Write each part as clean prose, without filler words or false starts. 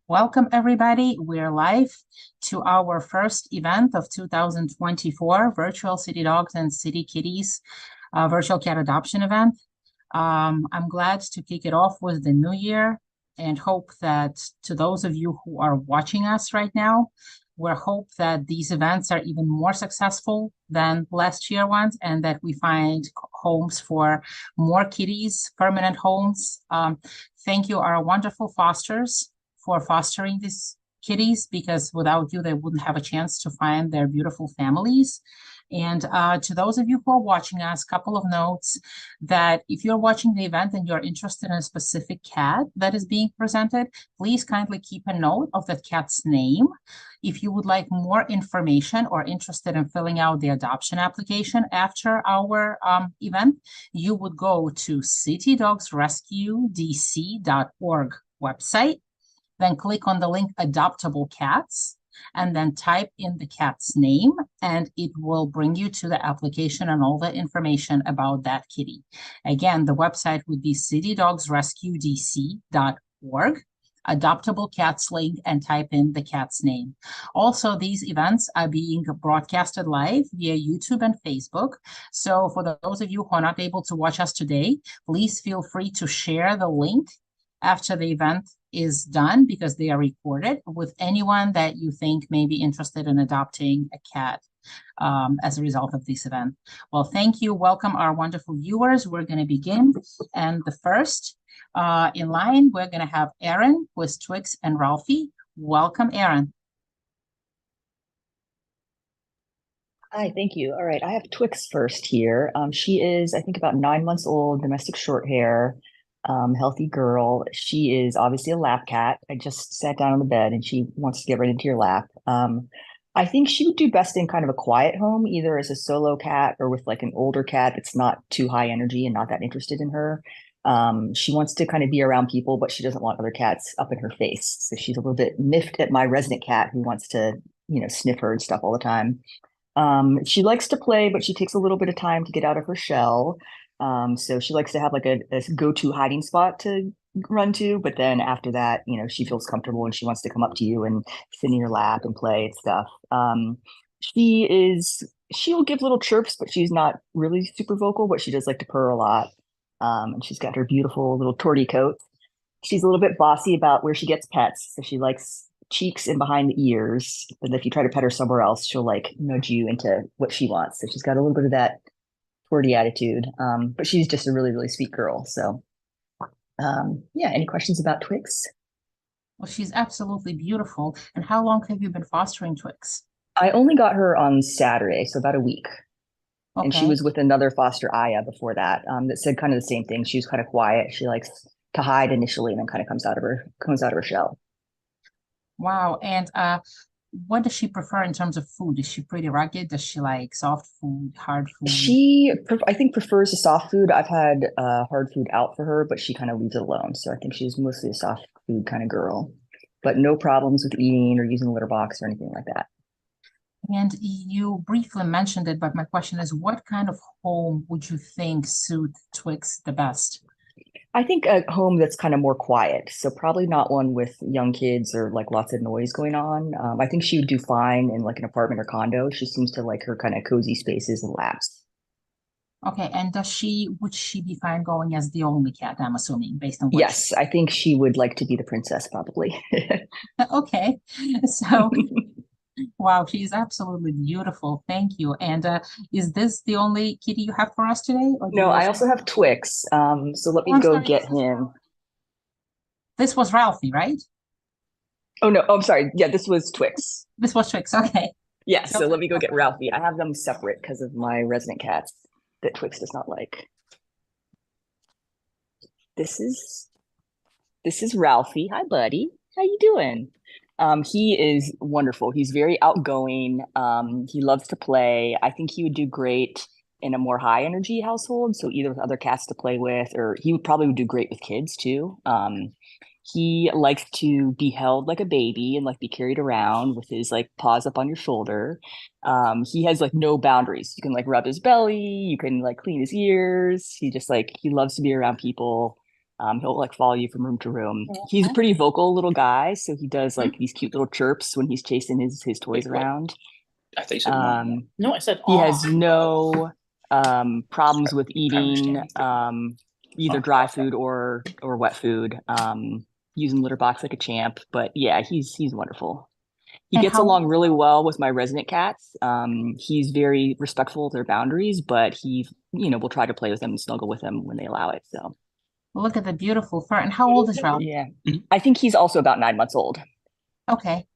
Welcome, everybody. We're live to our first event of 2024 Virtual City Dogs and City Kitties virtual cat adoption event. I'm glad to kick it off with the new year and hope that to those of you who are watching us right now, we hope that these events are even more successful than last year ones and that we find homes for more kitties, permanent homes. Thank you, our wonderful fosters, for fostering these kitties, because without you, they wouldn't have a chance to find their beautiful families. And to those of you who are watching us, a couple of notes that if you're watching the event and you're interested in a specific cat that is being presented, please kindly keep a note of that cat's name. If you would like more information or interested in filling out the adoption application after our event, you would go to citydogsrescuedc.org website, then click on the link adoptable cats, and then type in the cat's name, and it will bring you to the application and all the information about that kitty. Again, the website would be citydogsrescuedc.org, adoptable cats link, and type in the cat's name. Also, these events are being broadcasted live via YouTube and Facebook. So for those of you who are not able to watch us today, please feel free to share the link after the event is done, because they are recorded, with anyone that you think may be interested in adopting a cat as a result of this event. Well, thank you. Welcome our wonderful viewers. We're going to begin. And the first in line, we're going to have Erin with Twix and Ralphie. Welcome, Erin. Hi, thank you. All right, I have Twix first here. She is, I think, about 9 months old, domestic short hair, healthy girl. She is obviously a lap cat. I just sat down on the bed and she wants to get right into your lap. I think she would do best in kind of a quiet home, either as a solo cat or with like an older cat that's not too high energy and not that interested in her. She wants to kind of be around people, but she doesn't want other cats up in her face. So she's a little bit miffed at my resident cat who wants to, sniff her and stuff all the time. She likes to play, but she takes a little bit of time to get out of her shell. So she likes to have like a go-to hiding spot to run to, but then after that, she feels comfortable and she wants to come up to you and sit in your lap and play and stuff. She'll give little chirps, but she's not really super vocal, but she does like to purr a lot. And she's got her beautiful little tortie coat. She's a little bit bossy about where she gets pets, so she likes cheeks and behind the ears. But if you try to pet her somewhere else, she'll like nudge you into what she wants. So she's got a little bit of that tortie attitude. But she's just a really, really sweet girl. So yeah, any questions about Twix? Well, she's absolutely beautiful. And how long have you been fostering Twix? I only got her on Saturday, so about a week. And she Okay. was with another foster Aya before that, that said kind of the same thing. She was kind of quiet. She likes to hide initially and then kind of comes out of her shell. Wow. And what does she prefer in terms of food? Is she pretty rugged? Does she like soft food, hard food? I think, prefers the soft food. I've had hard food out for her, but she kind of leaves it alone. So I think she's mostly a soft food kind of girl, but no problems with eating or using the litter box or anything like that. And you briefly mentioned it, but my question is, what kind of home would you think suit Twix the best? I think a home that's kind of more quiet. So probably not one with young kids or like lots of noise going on. I think she would do fine in like an apartment or condo. She seems to like her kind of cozy spaces and laps. Okay, and would she be fine going as the only cat, I'm assuming, based on what Yes, I think she would like to be the princess probably. Okay, so wow, she's absolutely beautiful. Thank you. And is this the only kitty you have for us today, or do No, you I also also have Twix. So let Oh, me I'm go sorry, get him. this was Ralphie, right? Oh no, I'm sorry. Yeah, this was Twix. This was Twix. Okay. Yeah, Go so let ahead. me go get Ralphie. I have them separate because of my resident cats that Twix does not like. This is this is Ralphie. Hi, buddy. How you doing? He is wonderful. He's very outgoing. He loves to play. I think he would do great in a more high energy household. So either with other cats to play with, or he would probably do great with kids too. He likes to be held like a baby and like be carried around with his like paws up on your shoulder. He has like no boundaries. You can like rub his belly, you can like clean his ears. He just like he loves to be around people. He'll like follow you from room to room. He's a pretty vocal little guy, so he does like these cute little chirps when he's chasing his toys around. I thought you said no. No, I said He has no problems with Trying to eating understand. either dry food or wet food. Using litter box like a champ. But yeah, he's wonderful. He And gets how along really well with my resident cats. He's very respectful of their boundaries, but he, will try to play with them and snuggle with them when they allow it. So look at the beautiful fur. And how old is Ralph? yeah, I think he's also about 9 months old. Okay.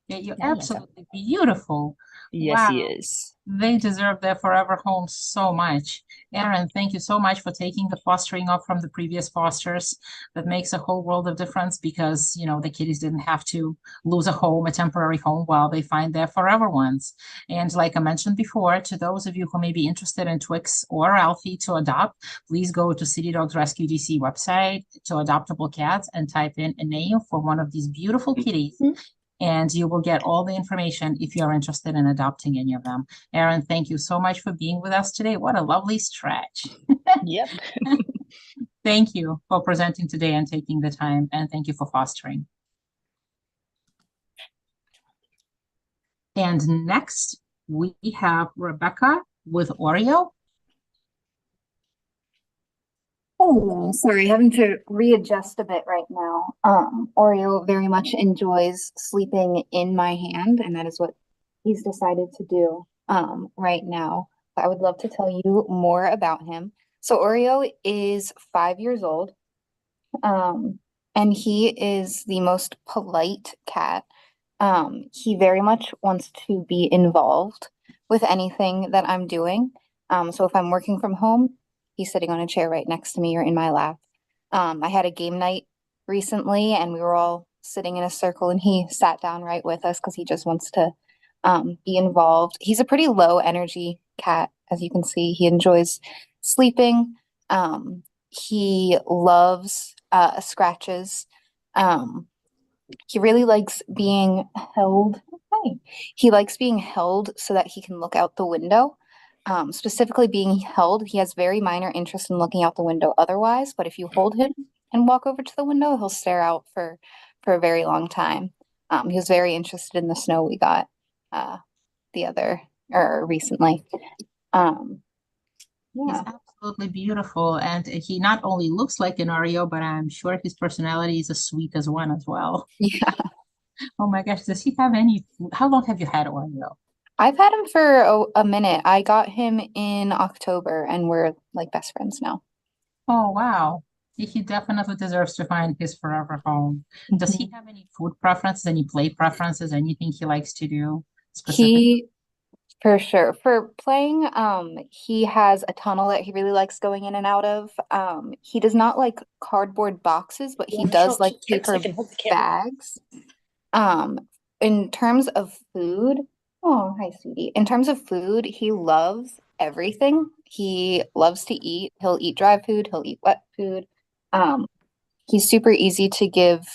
Yeah, you're Yeah, so absolutely beautiful. yes, he Wow. is. They deserve their forever home so much. Aaron, thank you so much for taking the fostering up from the previous fosters. That makes a whole world of difference because, the kitties didn't have to lose a home, a temporary home, while they find their forever ones. And like I mentioned before, to those of you who may be interested in Twix or Alfie to adopt, please go to City Dogs Rescue DC website to adoptable cats and type in a name for one of these beautiful kitties. And you will get all the information if you're interested in adopting any of them. Aaron, thank you so much for being with us today. What a lovely stretch. Yep. Thank you for presenting today and taking the time, and thank you for fostering. And next, we have Rebecca with Oreo. Oh, sorry, having to readjust a bit right now. Oreo very much enjoys sleeping in my hand, and that is what he's decided to do right now. I would love to tell you more about him. So Oreo is 5 years old, and he is the most polite cat. He very much wants to be involved with anything that I'm doing. So if I'm working from home, he's sitting on a chair right next to me or in my lap. I had a game night recently and we were all sitting in a circle and he sat down right with us because he just wants to be involved. He's a pretty low energy cat, as you can see. He enjoys sleeping. He loves scratches. He really likes being held. Hi. He likes being held so that he can look out the window. Specifically being held, he has very minor interest in looking out the window otherwise, but if you hold him and walk over to the window, he'll stare out for a very long time. He was very interested in the snow we got recently. He's Yeah. absolutely beautiful, and he not only looks like an Oreo, but I'm sure his personality is as sweet as one as well. Yeah. Oh my gosh, does he have any food? How long have you had Oreo? I've had him for a minute. I got him in October and we're like best friends now. Oh, wow. He definitely deserves to find his forever home. Does he have any food preferences, any play preferences, anything he likes to do specifically? He For sure. For playing, he has a tunnel that he really likes going in and out of. He does not like cardboard boxes, but he does like 10 paper second, hold the camera. bags. Um, in terms of food, oh, hi, sweetie. In terms of food, he loves everything. He loves to eat. He'll eat dry food, he'll eat wet food. Um, he's super easy to give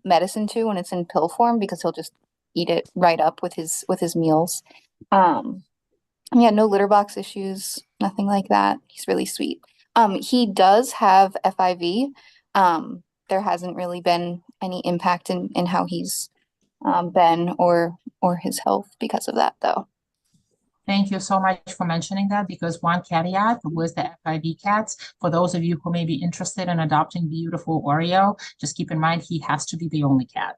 medicine to when it's in pill form because he'll just eat it right up with his meals. Um, yeah, no litter box issues, nothing like that. He's really sweet. He does have FIV. There hasn't really been any impact in how he's been or his health because of that, though. Thank you so much for mentioning that because one caveat with the FIV cats, for those of you who may be interested in adopting beautiful Oreo, just keep in mind he has to be the only cat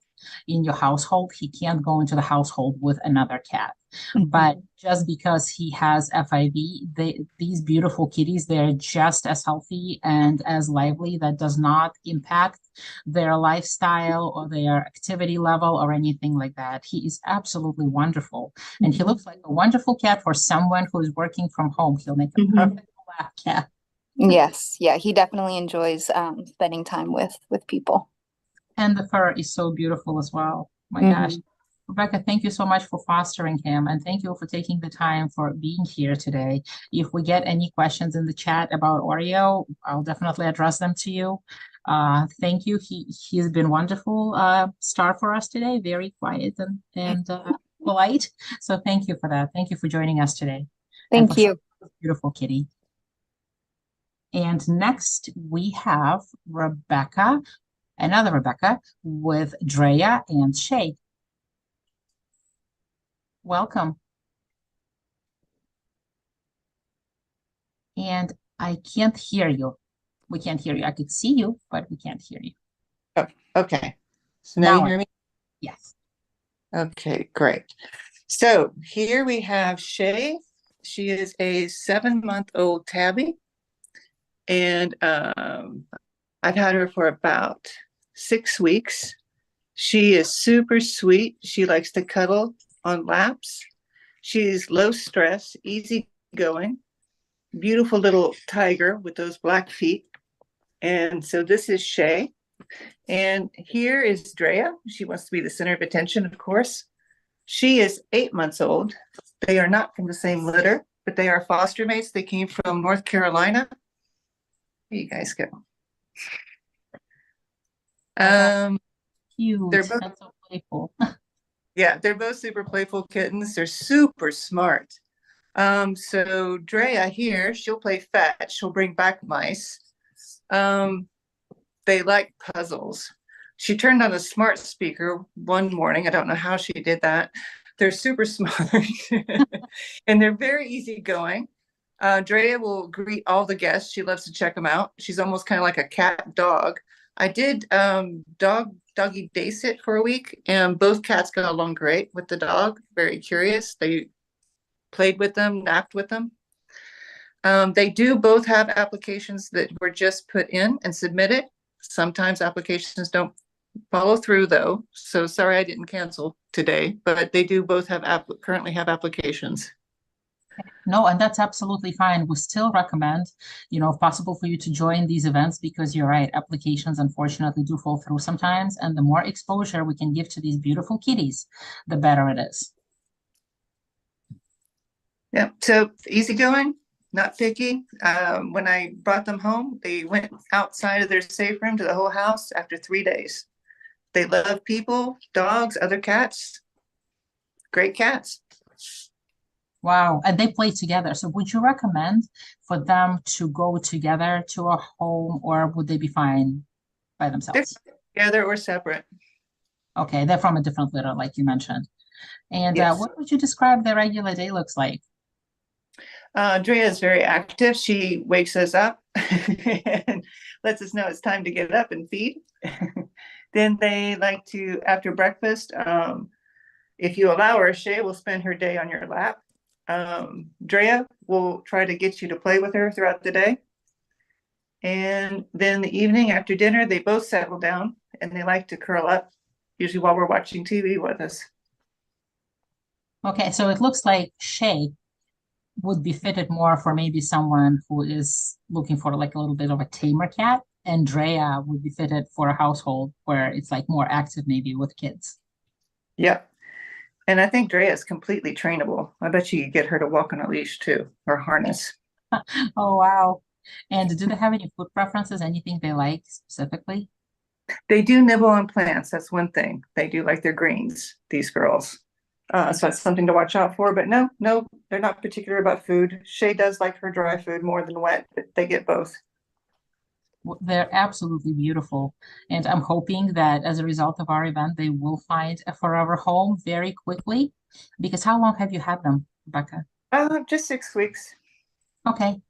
in your household. He can't go into the household with another cat. But just because he has FIV, these beautiful kitties, they're just as healthy and as lively. That does not impact their lifestyle or their activity level or anything like that. He is absolutely wonderful. And he looks like a wonderful cat for someone who is working from home. He'll make a perfect lap cat. Yes, yeah, he definitely enjoys spending time with people. And the fur is so beautiful as well. My gosh. Mhm. Rebecca, thank you so much for fostering him and thank you for taking the time for being here today. If we get any questions in the chat about Oreo, I'll definitely address them to you. Thank you. He's been wonderful star for us today, very quiet and polite. So thank you for that. Thank you for joining us today and Thank for showing you. this beautiful kitty. And next we have Rebecca, another Rebecca with Drea and Shay. Welcome. And I can't hear you. We can't hear you. I could see you, but we can't hear you. Oh, okay. So now you hear me? Yes. Okay, great. So here we have Shay. She is a 7-month-old tabby. And I've had her for about 6 weeks. She is super sweet. She likes to cuddle on laps. She's low stress, easy going, beautiful little tiger with those black feet. And so this is Shay. And here is Drea. She wants to be the center of attention, of course. She is 8 months old. They are not from the same litter, but they are foster mates. They came from North Carolina. Here you guys go. Cute. They're both, That's so playful. yeah, they're both super playful kittens. They're super smart. So Drea here, she'll play fetch. She'll bring back mice. They like puzzles. She turned on a smart speaker one morning. I don't know how she did that. They're super smart and they're very easygoing. Drea will greet all the guests. She loves to check them out. She's almost kind of like a cat dog. I did doggy day sit for a week, and both cats got along great with the dog. Very curious. They played with them, napped with them. They do both have applications that were just put in and submitted. Sometimes applications don't follow through though. So sorry I didn't cancel today, but they do both have currently have applications. No, and that's absolutely fine. We still recommend, if possible for you to join these events, because you're right, applications unfortunately do fall through sometimes. And the more exposure we can give to these beautiful kitties, the better it is. Yeah, so easygoing, not picky. When I brought them home, they went outside of their safe room to the whole house after 3 days. They love people, dogs, other cats. Great cats. Wow, and they play together. So would you recommend for them to go together to a home, or would they be fine by themselves? They're together or separate. Okay, they're from a different litter, like you mentioned. And yes. What would you describe their regular day looks like? Drea is very active. She wakes us up and lets us know it's time to get up and feed. Then they like to, after breakfast, if you allow her, Shay will spend her day on your lap. Drea will try to get you to play with her throughout the day. And then the evening after dinner, they both settle down and they like to curl up, usually while we're watching TV with us. Okay, so it looks like Shay would be fitted more for maybe someone who is looking for like a little bit of a tamer cat, and Drea would be fitted for a household where it's like more active, maybe with kids. Yep. And I think Drea is completely trainable. I bet you could get her to walk on a leash too, or harness. Oh, wow. And do they have any food preferences? Anything they like specifically? They do nibble on plants. That's one thing. They do like their greens, these girls. So that's something to watch out for. But no, they're not particular about food. Shay does like her dry food more than wet, but they get both. They're absolutely beautiful. And I'm hoping that as a result of our event, they will find a forever home very quickly. Because how long have you had them, Rebecca? Just 6 weeks. Okay.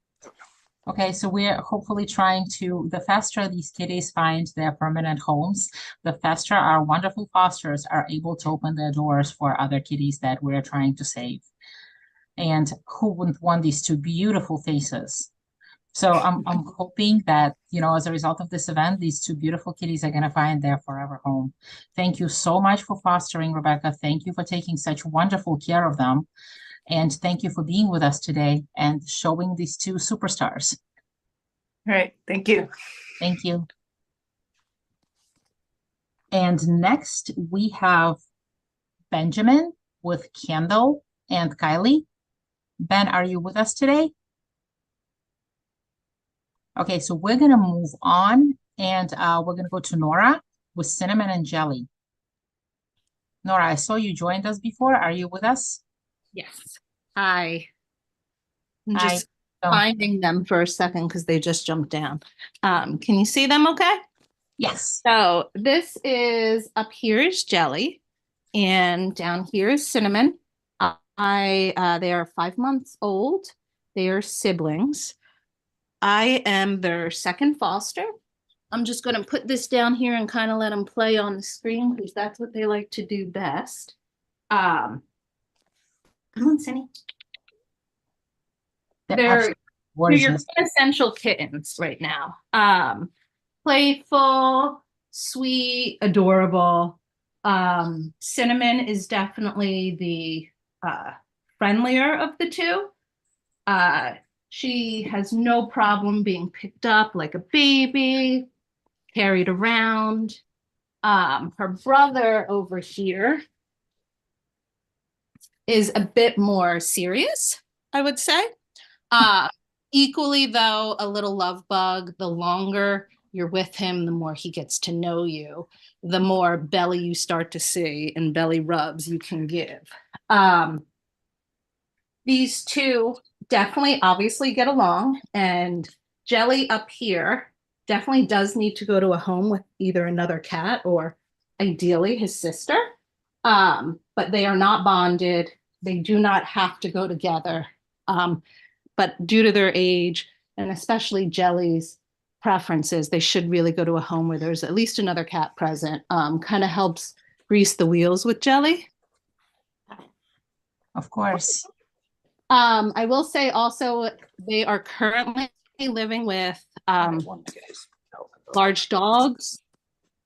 Okay, so we're hopefully trying to, the faster these kitties find their permanent homes, the faster our wonderful fosters are able to open their doors for other kitties that we're trying to save. And who wouldn't want these two beautiful faces? So I'm hoping that, as a result of this event, these two beautiful kitties are going to find their forever home. Thank you so much for fostering, Rebecca. Thank you for taking such wonderful care of them. And thank you for being with us today and showing these two superstars. All right. Thank you. Thank you. And next we have Benjamin with Kendall and Kylie. Ben, are you with us today? Okay, so we're going to move on and we're going to go to Nora with Cinnamon and Jelly. Nora, I saw you joined us before. Are you with us? Yes. Hi. I'm Hi. just So, finding them for a second because they just jumped down. Can you see them okay? yes. So this is, up here is Jelly, and down here is Cinnamon. They are 5 months old. They are siblings. I am their second foster. I'm just going to put this down here and kind of let them play on the screen because that's what they like to do best. Come on, Cindy. They're your Gorgeous. essential kittens right now. Playful, sweet, adorable. Cinnamon is definitely the friendlier of the two. She has no problem being picked up like a baby, carried around. Her brother over here is a bit more serious, I would say. Equally, though, a little love bug. The longer you're with him, the more he gets to know you, the more belly you start to see and belly rubs you can give. These two definitely obviously get along, and Jelly up here definitely does need to go to a home with either another cat or ideally his sister. But they are not bonded. They do not have to go together. But due to their age, and especially Jelly's preferences, they should really go to a home where there's at least another cat present. Kind of helps grease the wheels with Jelly. Of course. I will say also they are currently living with large dogs,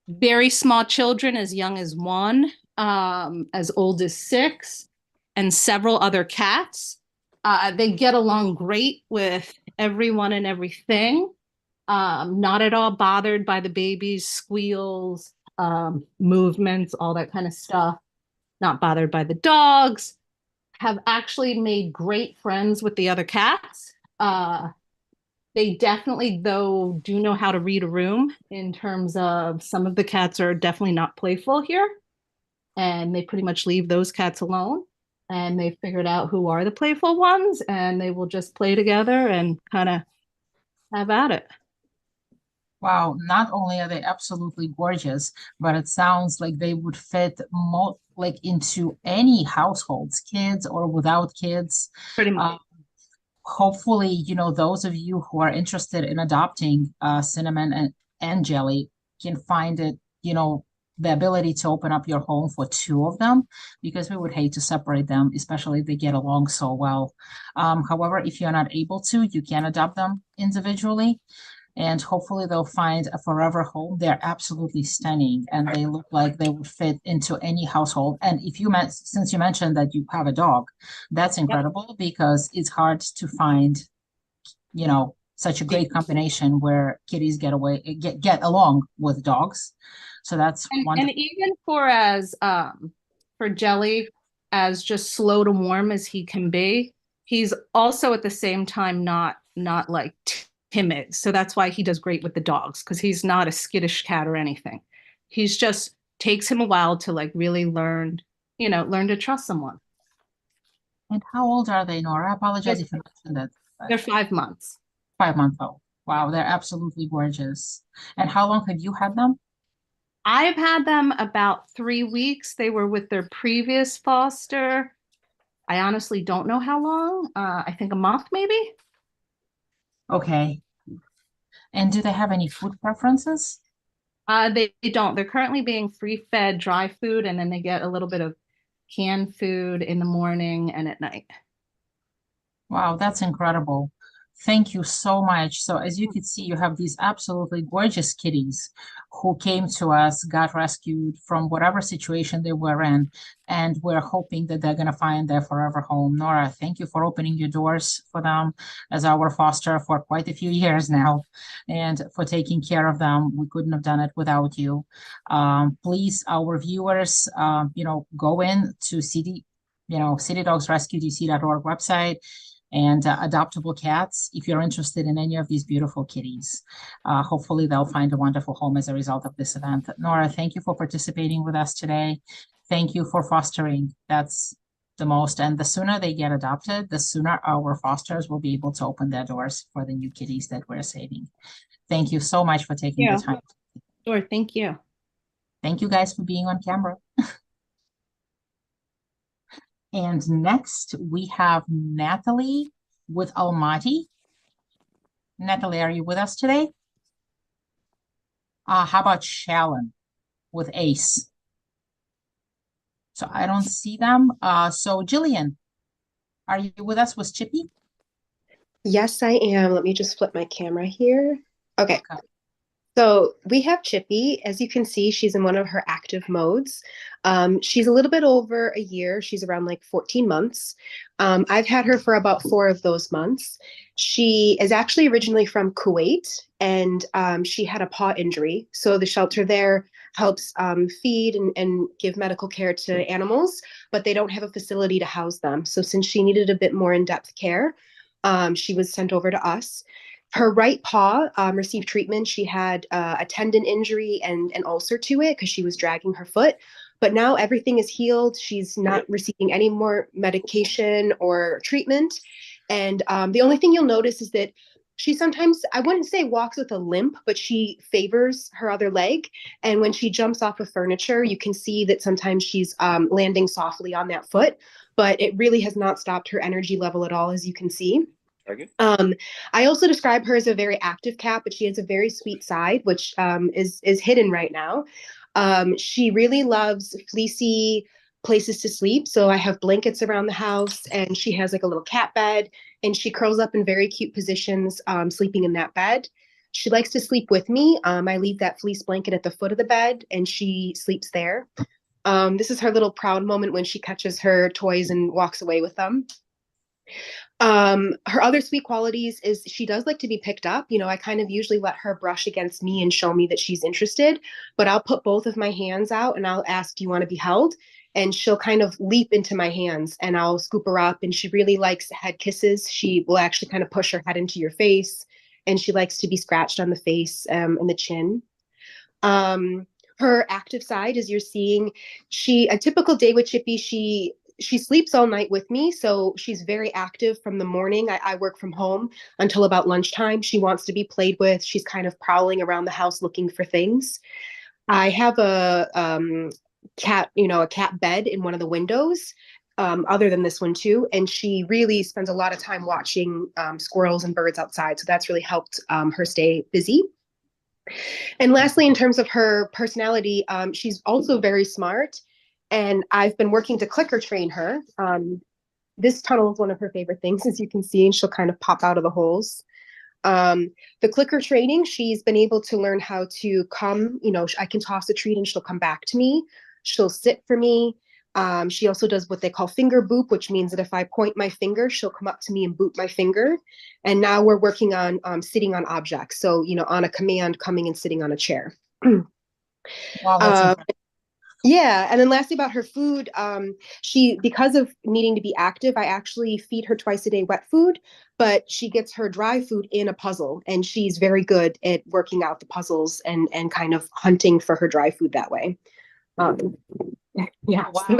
very small children as young as 1, as old as 6, and several other cats. They get along great with everyone and everything. Not at all bothered by the baby's squeals, movements, all that kind of stuff. Not bothered by the dogs. Have actually made great friends with the other cats. They definitely, though, do know how to read a room in terms of some of the cats are definitely not playful here. And they pretty much leave those cats alone. And they figured out who are the playful ones, and they will just play together and kind of have at it. Wow, not only are they absolutely gorgeous, but it sounds like they would fit like into any households, kids or without kids. Pretty much. Hopefully, those of you who are interested in adopting Cinnamon and Jelly can find it, the ability to open up your home for 2 of them, because we would hate to separate them, especially if they get along so well. However, if you're not able to, you can adopt them individually, and hopefully they'll find a forever home. They're absolutely stunning, and they look like they would fit into any household. And since you mentioned that you have a dog, that's incredible, because it's hard to find, such a great combination where kitties get along with dogs. So that's wonderful. And even for Jelly, as just slow to warm as he can be, he's also at the same time not like timid. So that's why he does great with the dogs, because he's not a skittish cat or anything. He's just takes him a while to like really learn to trust someone. And how old are they, Nora? I apologize if you mentioned that. They're 5 months. 5 months old. Wow, they're absolutely gorgeous. And how long have you had them? I've had them about 3 weeks. They were with their previous foster. I honestly don't know how long. I think a month maybe. Okay. And do they have any food preferences? They don't. They're currently being free-fed dry food, and then they get a little bit of canned food in the morning and at night. Wow, that's incredible. Thank you so much. So as you can see, you have these absolutely gorgeous kitties who came to us, got rescued from whatever situation they were in, and we're hoping that they're going to find their forever home. Nora, thank you for opening your doors for them as our foster for quite a few years now, and for taking care of them. We couldn't have done it without you. Please, our viewers, go in to citydogsrescuedc.org website, and adoptable cats, if you're interested in any of these beautiful kitties. Hopefully they'll find a wonderful home as a result of this event. Nora, thank you for participating with us today. Thank you for fostering. That's the most. And the sooner they get adopted, the sooner our fosters will be able to open their doors for the new kitties that we're saving. Thank you so much for taking the time. Sure, thank you. Thank you guys for being on camera. And next we have Natalie with Almaty. Natalie, are you with us today? How about Shalon with Ace? So I don't see them. So Jillian, are you with us with Chippy? Yes, I am. Let me just flip my camera here. Okay. So we have Chippy. As you can see, she's in one of her active modes. She's a little bit over a year. She's around like 14 months. I've had her for about 4 of those months. She is actually originally from Kuwait, and she had a paw injury. So the shelter there helps feed and give medical care to animals, but they don't have a facility to house them. So since she needed a bit more in-depth care, she was sent over to us. Her right paw received treatment. She had a tendon injury and an ulcer to it because she was dragging her foot. But now everything is healed. She's not receiving any more medication or treatment. And the only thing you'll notice is that she sometimes, I wouldn't say walks with a limp, but she favors her other leg. And when she jumps off of furniture, you can see that sometimes she's landing softly on that foot. But it really has not stopped her energy level at all, as you can see. I also describe her as a very active cat, but she has a very sweet side, which is hidden right now. She really loves fleecy places to sleep. So I have blankets around the house, and she has like a little cat bed, and she curls up in very cute positions, sleeping in that bed. She likes to sleep with me. I leave that fleece blanket at the foot of the bed, and she sleeps there. This is her little proud moment when she catches her toys and walks away with them. Her other sweet qualities is she does like to be picked up. You know, I kind of usually let her brush against me and show me that she's interested, but I'll put both of my hands out and I'll ask, do you want to be held? And she'll kind of leap into my hands and I'll scoop her up, and she really likes head kisses. She will actually kind of push her head into your face, and she likes to be scratched on the face and the chin. Her active side, as you're seeing, a typical day with Chippy, she sleeps all night with me, so she's very active from the morning. I work from home until about lunchtime. She wants to be played with. She's kind of prowling around the house looking for things. I have a cat bed in one of the windows, other than this one too, and she really spends a lot of time watching squirrels and birds outside, so that's really helped her stay busy. And lastly, in terms of her personality, she's also very smart. And I've been working to clicker train her. This tunnel is one of her favorite things, as you can see, and she'll kind of pop out of the holes. The clicker training, she's been able to learn how to come, I can toss a treat and she'll come back to me. She'll sit for me. She also does what they call finger boop, which means that if I point my finger, she'll come up to me and boop my finger. And now we're working on sitting on objects. So, on a command, coming and sitting on a chair. Wow, that's yeah. And then lastly, about her food, because of needing to be active, I actually feed her twice a day wet food, but she gets her dry food in a puzzle, and she's very good at working out the puzzles and kind of hunting for her dry food that way. Yeah, wow. so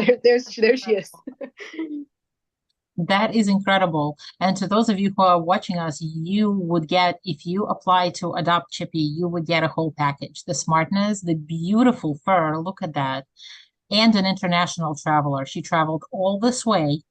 there she is. That is incredible. And to those of you who are watching us, you would get, if you apply to adopt Chippy, you would get a whole package. The smartness, the beautiful fur, look at that. And an international traveler. She traveled all this way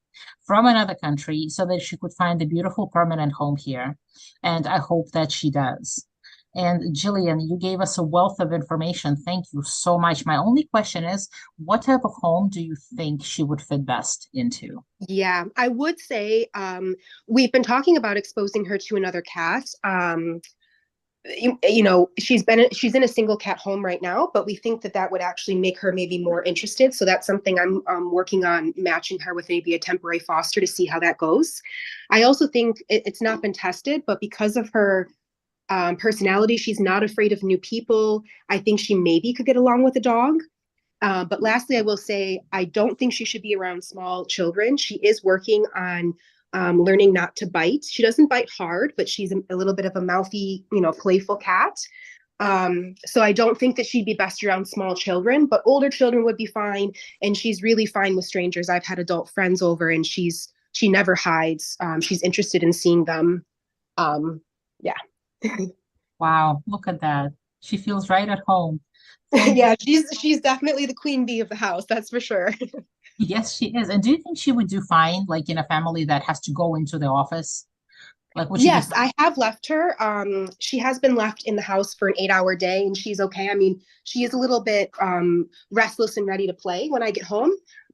from another country so that she could find a beautiful permanent home here. And I hope that she does. And Jillian, you gave us a wealth of information. Thank you so much. My only question is, what type of home do you think she would fit best into? Yeah, I would say we've been talking about exposing her to another cat. She's in a single cat home right now, but we think that would actually make her maybe more interested. So that's something I'm working on, matching her with maybe a temporary foster to see how that goes. I also think it's not been tested, but because of her personality, she's not afraid of new people. I think she maybe could get along with a dog. But lastly, I will say, I don't think she should be around small children. She is working on learning not to bite. She doesn't bite hard, but she's a little bit of a mouthy, playful cat. So I don't think that she'd be best around small children, but older children would be fine. And she's really fine with strangers. I've had adult friends over, and she never hides. She's interested in seeing them. Yeah. Wow, look at that. She feels right at home. Thank Yeah, she's definitely the queen bee of the house, that's for sure. Yes, she is. And do you think she would do fine, like in a family that has to go into the office? Like, would she be Yes, fine? I have left her. She has been left in the house for an 8-hour day, and she's okay. I mean, she is a little bit restless and ready to play when I get home,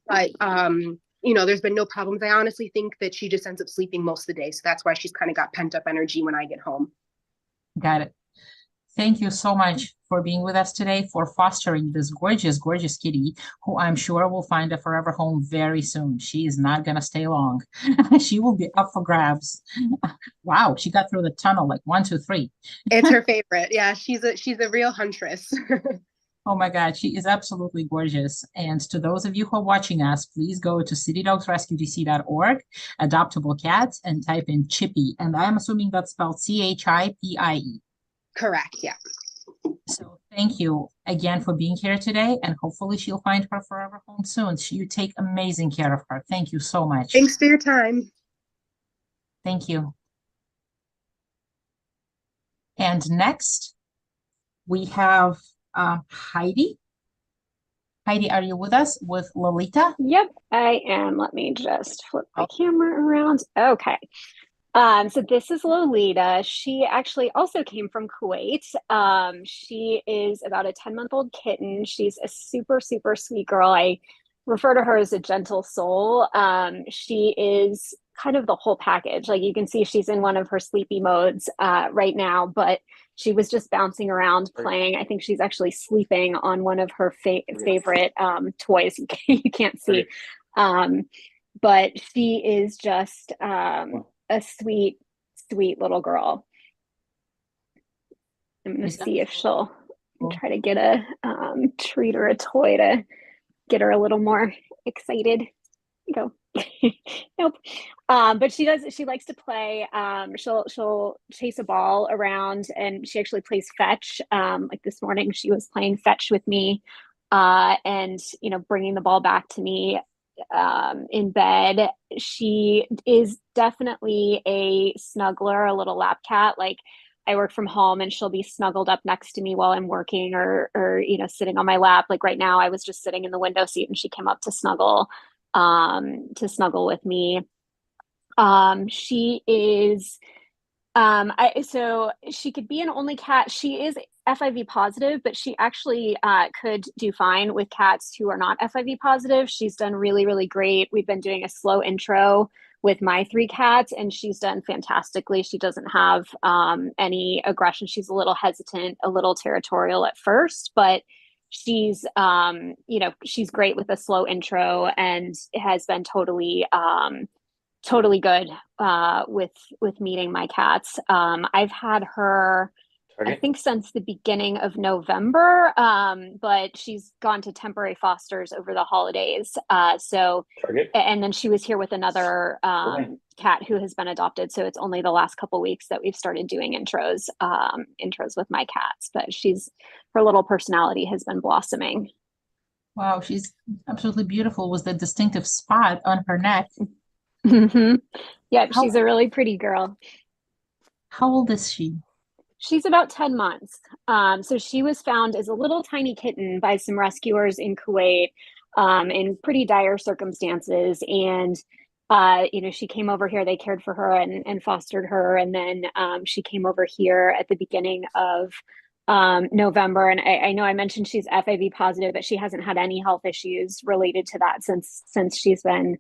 but there's been no problems. I honestly think that she just ends up sleeping most of the day, so that's why she's kind of got pent up energy when I get home. Got it. Thank you so much for being with us today, for fostering this gorgeous, gorgeous kitty, who I'm sure will find a forever home very soon. She is not going to stay long. She will be up for grabs. Wow, she got through the tunnel like 1, 2, 3. It's her favorite. Yeah, she's a real huntress. Oh my God, she is absolutely gorgeous. And to those of you who are watching us, please go to citydogsrescuedc.org, adoptable cats, and type in Chippy. And I'm assuming that's spelled Chipie. Correct, yeah. So thank you again for being here today, and hopefully she'll find her forever home soon. You take amazing care of her. Thank you so much. Thanks for your time. Thank you. And next, we have Heidi. Heidi, are you with us with Lolita? Yep, I am. Let me just flip my camera around. Okay. So this is Lolita. She actually also came from Kuwait. She is about a 10-month-old kitten. She's a super, super sweet girl. I refer to her as a gentle soul. She is kind of the whole package. Like you can see she's in one of her sleepy modes right now, but she was just bouncing around playing. I think she's actually sleeping on one of her favorite toys. You can't see. But she is just a sweet, sweet little girl. I'm going to see if she'll try to get a treat or a toy to get her a little more excited. Go. Nope. But she likes to play. She'll chase a ball around, and she actually plays fetch. Like this morning she was playing fetch with me, and bringing the ball back to me in bed. She is definitely a snuggler, a little lap cat. Like I work from home and she'll be snuggled up next to me while I'm working or sitting on my lap. Like right now I was just sitting in the window seat and she came up to snuggle with me. She is so she could be an only cat. She is FIV positive, but she actually could do fine with cats who are not FIV positive. She's done really, really great. We've been doing a slow intro with my 3 cats, and she's done fantastically. She doesn't have any aggression. She's a little hesitant, a little territorial at first, but she's she's great with a slow intro and has been totally good with meeting my cats. I've had her I think since the beginning of November, but she's gone to temporary fosters over the holidays. And then she was here with another cat who has been adopted. So it's only the last couple weeks that we've started doing intros with my cats. But her little personality has been blossoming. Wow, she's absolutely beautiful with the distinctive spot on her neck. Mm-hmm. Yep, she's a really pretty girl. How old is she? She's about 10 months. So she was found as a little tiny kitten by some rescuers in Kuwait in pretty dire circumstances. And, she came over here, they cared for her and fostered her. And then she came over here at the beginning of November. And I know I mentioned she's FIV positive, but she hasn't had any health issues related to that since she's been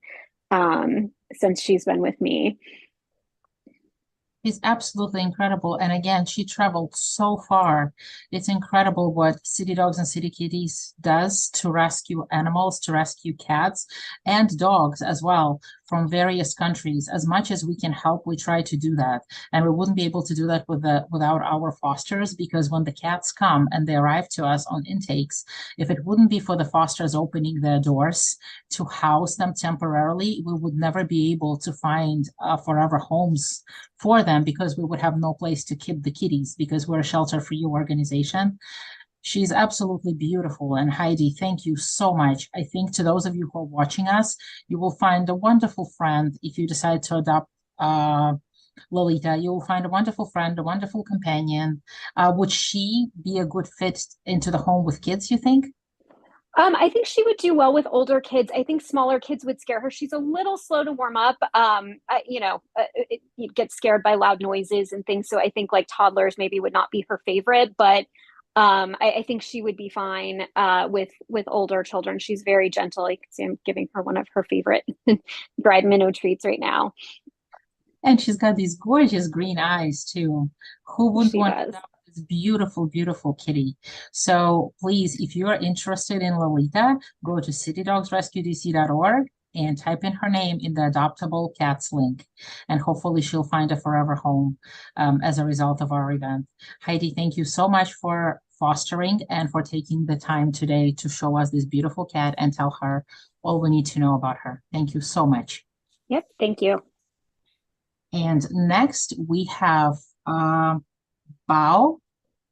with me. She's absolutely incredible. And again, she traveled so far. It's incredible what City Dogs and City Kitties does to rescue animals, to rescue cats and dogs as well from various countries. As much as we can help, we try to do that. And we wouldn't be able to do that without our fosters, because when the cats come and they arrive to us on intakes, if it wouldn't be for the fosters opening their doors to house them temporarily, we would never be able to find forever homes for them, because we would have no place to keep the kitties, because we're a shelter-free organization. She's absolutely beautiful. And Heidi, thank you so much. I think to those of you who are watching us, you will find a wonderful friend if you decide to adopt Lolita. You will find a wonderful friend, a wonderful companion. Would she be a good fit into the home with kids, you think? I think she would do well with older kids. I think smaller kids would scare her. She's a little slow to warm up. It gets scared by loud noises and things. So I think like toddlers maybe would not be her favorite, but I think she would be fine with older children. She's very gentle. You can see I'm giving her one of her favorite dried minnow treats right now. And she's got these gorgeous green eyes too. Who wouldn't She want does. to adopt this beautiful, beautiful kitty? So please, if you're interested in Lolita, go to citydogsrescuedc.org and type in her name in the adoptable cats link. And hopefully she'll find a forever home as a result of our event. Heidi, thank you so much for fostering and for taking the time today to show us this beautiful cat and tell her all we need to know about her. Thank you so much. Yep, thank you. And next we have Bao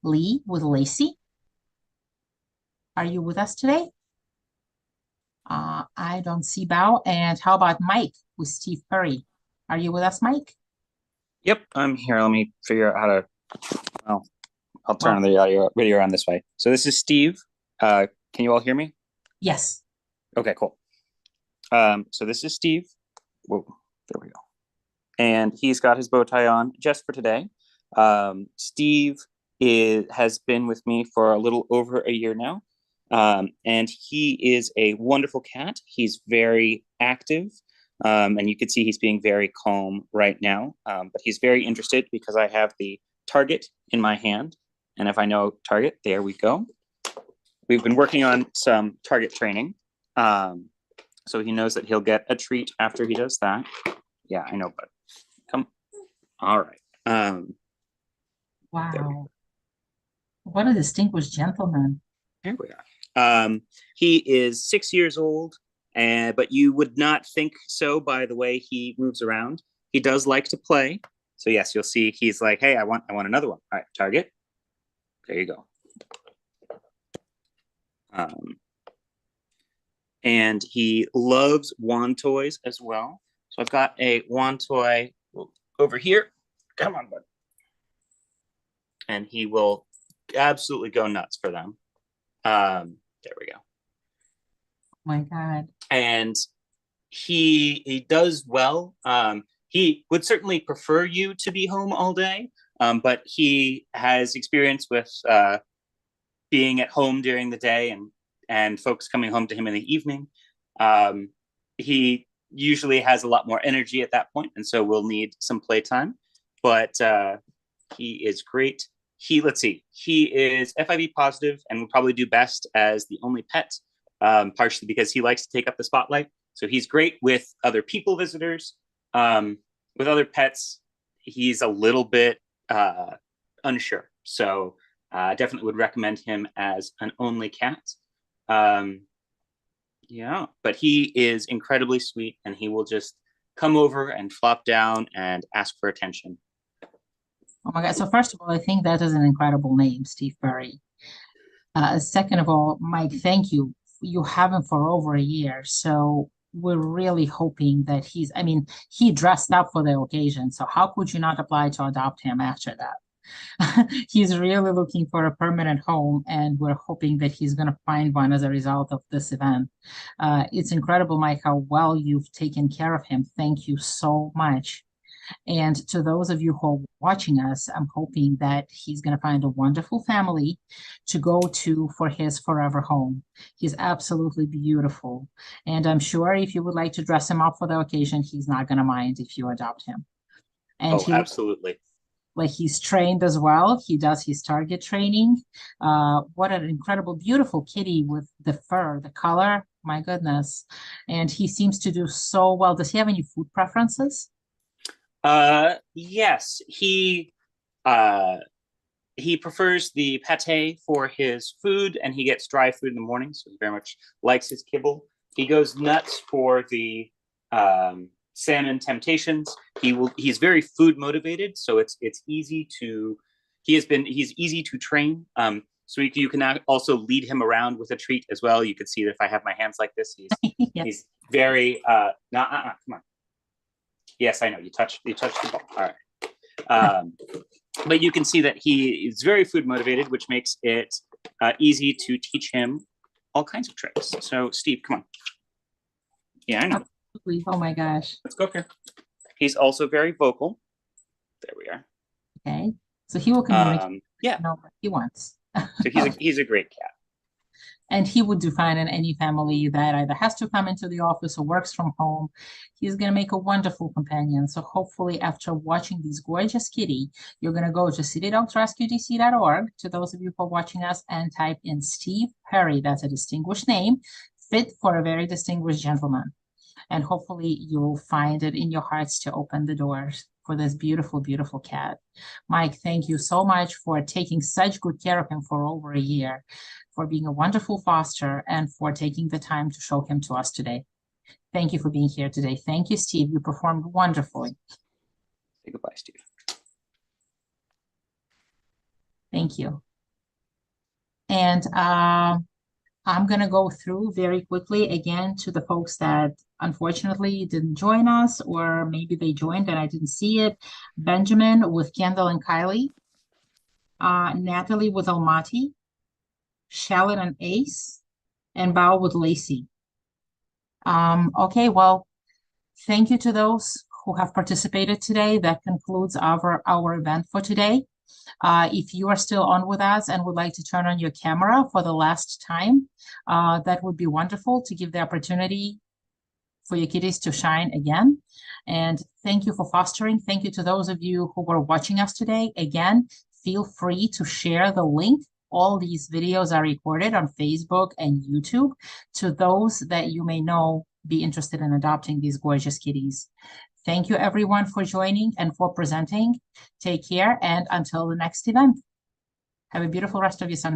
Lee with Lacey. Are you with us today? I don't see Bao. And how about Mike with Steve Perry? Are you with us, Mike? Yep, I'm here. Let me figure out how to, well, I'll turn the audio video around this way. So this is Steve. Can you all hear me? Yes. Okay, cool. So this is Steve. Whoa, there we go. And he's got his bow tie on just for today. Steve has been with me for a little over a year now. And he is a wonderful cat. He's very active. And you can see he's being very calm right now. But he's very interested because I have the target in my hand. And if I know target, there we go. We've been working on some target training. So he knows that he'll get a treat after he does that. Yeah, I know, but come. All right. Wow. What a distinguished gentleman. Here we are. He is 6 years old, but you would not think so by the way he moves around. He does like to play. So yes, you'll see he's like, hey, I want another one. All right, target. There you go. And he loves wand toys as well. So I've got a wand toy over here. Come on, bud. And he will absolutely go nuts for them. There we go. Oh my God. And he does well. He would certainly prefer you to be home all day, but he has experience with being at home during the day and folks coming home to him in the evening. He usually has a lot more energy at that point, and so we'll need some playtime. But he is great. Let's see, he is FIV positive and will probably do best as the only pet, partially because he likes to take up the spotlight. So he's great with other people visitors. With other pets, he's a little bit unsure. So definitely would recommend him as an only cat. Yeah, but he is incredibly sweet and he will just come over and flop down and ask for attention. Oh my God. So first of all, I think that is an incredible name, Steve Perry. Second of all, Mike, thank you. You have him for over a year. So we're really hoping that he dressed up for the occasion. So how could you not apply to adopt him after that? He's really looking for a permanent home, and we're hoping that he's going to find one as a result of this event. It's incredible, Mike, how well you've taken care of him. Thank you so much. And to those of you who are watching us, I'm hoping that he's going to find a wonderful family to go to for his forever home. He's absolutely beautiful. And I'm sure if you would like to dress him up for the occasion, he's not going to mind if you adopt him. And absolutely. Like he's trained as well. He does his target training. What an incredible, beautiful kitty with the fur, the color. My goodness. And he seems to do so well. Does he have any food preferences? Yes, he prefers the pate for his food, and he gets dry food in the morning, so he very much likes his kibble. He goes nuts for the salmon temptations. He's very food motivated, so it's easy to he's easy to train. So you can also lead him around with a treat as well. You can see that if I have my hands like this, Yes. he's very come on. Yes, I know you touched the ball. All right. But you can see that he is very food motivated, which makes it easy to teach him all kinds of tricks. So Steve, come on. Yeah, I know. Absolutely. Oh my gosh. Let's go up here. He's also very vocal. There we are. Okay. So he will communicate Yeah. what he wants. So he's a great cat. And he would do fine in any family that either has to come into the office or works from home. He's going to make a wonderful companion. So hopefully after watching this gorgeous kitty, you're going to go to citydogsrescuedc.org, to those of you who are watching us, and type in Steve Perry. That's a distinguished name, fit for a very distinguished gentleman. And hopefully you'll find it in your hearts to open the doors for this beautiful, beautiful cat. Mike, thank you so much for taking such good care of him for over a year, for being a wonderful foster, and for taking the time to show him to us today. Thank you for being here today. Thank you, Steve. You performed wonderfully. Say goodbye, Steve. Thank you. And I'm going to go through very quickly again to the folks that unfortunately didn't join us, or maybe they joined and I didn't see it. Benjamin with Kendall and Kylie, Natalie with Almaty, Shallon and Ace, and Bao with Lacey. Okay, well, thank you to those who have participated today. That concludes our event for today. If you are still on with us and would like to turn on your camera for the last time, that would be wonderful to give the opportunity for your kitties to shine again. And thank you for fostering. Thank you to those of you who were watching us today. Again, feel free to share the link. All these videos are recorded on Facebook and YouTube to those that you may know be interested in adopting these gorgeous kitties. Thank you everyone for joining and for presenting. Take care, and until the next event, have a beautiful rest of your Sunday.